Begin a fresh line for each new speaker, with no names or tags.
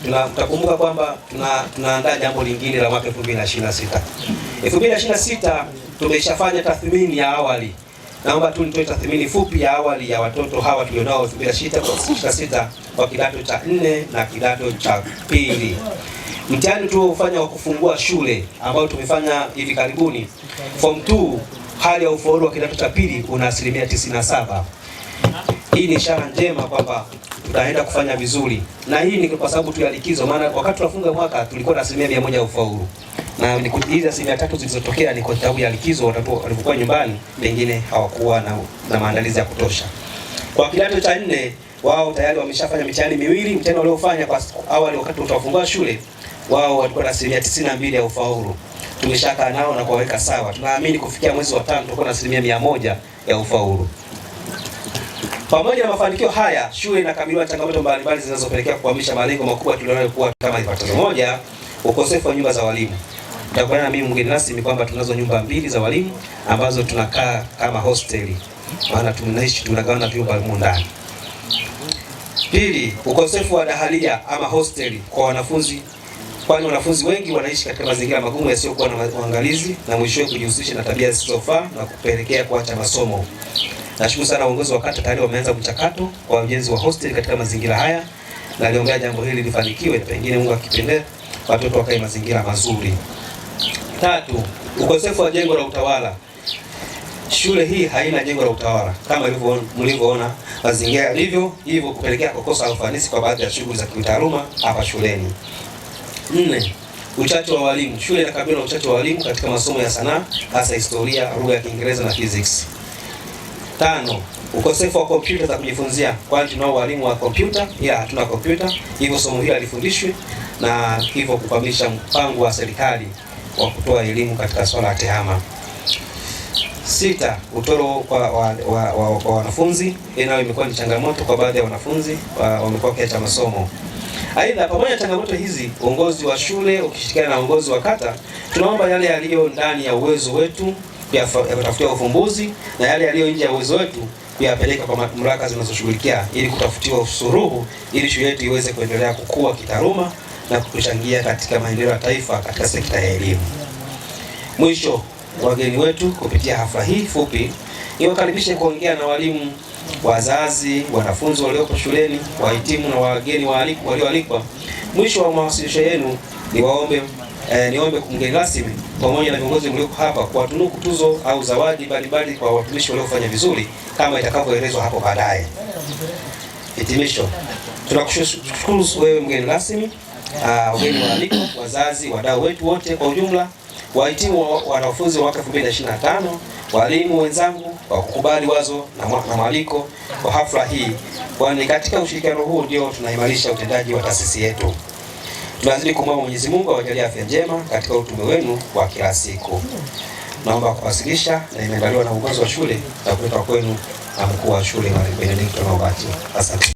Tutakumbuka kwamba tunaandaa jambo lingine la mwaka 2026. 2026 tumeshafanya tathmini ya awali. Naomba tu nitoe tathmini fupi ya awali ya watoto hawa tulionao 2026 kwa kidato cha 4 na kidato cha pili. Mtihani tuliofanya wa kufungua shule ambao tumefanya hivi karibuni, form 2, hali ya ufaulu wa kidato cha pili una 97%. Hii ni ishara njema kwamba tutaenda kufanya vizuri, na hii ni kwa sababu tu ya likizo. Maana wakati tunafunga mwaka tulikuwa na 100% ya ufaulu, na hizi 3% zilizotokea ni kwa sababu ya likizo. Watoto walipokuwa nyumbani pengine hawakuwa na maandalizi ya kutosha. Kwa kidato cha 4 wao tayari wameshafanya mitihani miwili. Mtihani waliofanya kwa awali wakati tutafungua shule, wao walikuwa na 92% ya ufaulu. Tumeshakaa nao na kuwaweka sawa. Tunaamini kufikia mwezi wa 5 tutakuwa na 100% ya ufaulu. Pamoja na mafanikio haya, shule inakabiliwa na changamoto mbalimbali zinazopelekea kuhamisha malengo makubwa tulionayokuwa kama ifuatavyo. Moja, ukosefu wa nyumba za walimu. Tutakubaliana na mimi mgeni rasmi kwamba tunazo nyumba 2 za walimu ambazo tunakaa kama hosteli. Maana tunagawana vyumba humu ndani. Pili, ukosefu wa dahalia ama hosteli kwa wanafunzi, kwani wanafunzi wengi wanaishi katika mazingira magumu yasiyokuwa na uangalizi na mwishowe kujihusisha na tabia zisizofaa na kupelekea kuacha masomo. Nashukuru sana uongozi wa kata, tayari wameanza mchakato wa ujenzi wa hostel katika mazingira haya, na niombea jambo hili lifanikiwe, na pengine Mungu akipendea watoto wakae mazingira mazuri. Tatu, ukosefu wa jengo la utawala. Shule hii haina jengo la utawala kama mlivyoona mazingira yalivyo, hivyo kupelekea kukosa ufanisi kwa baadhi ya shughuli za kitaaluma hapa shuleni. 4, uchache wa walimu. Shule inakabiliwa na uchache wa walimu katika masomo ya sanaa, hasa historia, lugha ya Kiingereza na physics. 5, ukosefu wa kompyuta za kujifunzia, kwani tunao walimu wa kompyuta ila hatuna kompyuta, hivyo somo hili halifundishwi na hivyo kukamilisha mpango wa serikali wa kutoa elimu katika swala la tehama. 6, utoro kwa wanafunzi, nayo imekuwa ni changamoto kwa baadhi ya wanafunzi wamekuwa kiacha masomo. Aidha, pamoja na changamoto hizi, uongozi wa shule ukishirikiana na uongozi wa kata, tunaomba yale yaliyo ndani ya uwezo wetu kutafutia ufumbuzi na yale yaliyo nje ya uwezo wetu kuyapeleka kwa mamlaka zinazoshughulikia ili kutafutiwa suluhu, ili shule yetu iweze kuendelea kukua kitaaluma na kuchangia katika maendeleo ya taifa katika sekta ya elimu. Mwisho, wageni wetu, kupitia hafla hii fupi, niwakaribishe kuongea na walimu, wazazi, wanafunzi walioko shuleni, wahitimu na wageni walioalikwa. Mwisho wa mawasilisho yenu niombe mgeni rasmi pamoja na viongozi mlioko hapa kuwatunuku tuzo au zawadi mbalimbali kwa watumishi waliofanya vizuri kama itakavyoelezwa hapo baadaye. Hitimisho, tunakushukuru wewe mgeni rasmi, wageni waalikwa, wazazi, wadau wetu wote kwa ujumla, wahitimu wanafunzi wa mwaka 2025, walimu wenzangu kwa kukubali wazo na mwaliko wa hafla hii, kwani katika ushirikiano huu ndio tunaimarisha utendaji wa taasisi yetu. Tunazidi kumwomba Mwenyezi Mungu awajalie afya njema katika utume wenu wa kila siku. Naomba kuwasilisha na imeandaliwa na uongozi wa shule na kuletwa kwenu na mkuu wa shule Mwalimu Benedicto Nobati. Asante.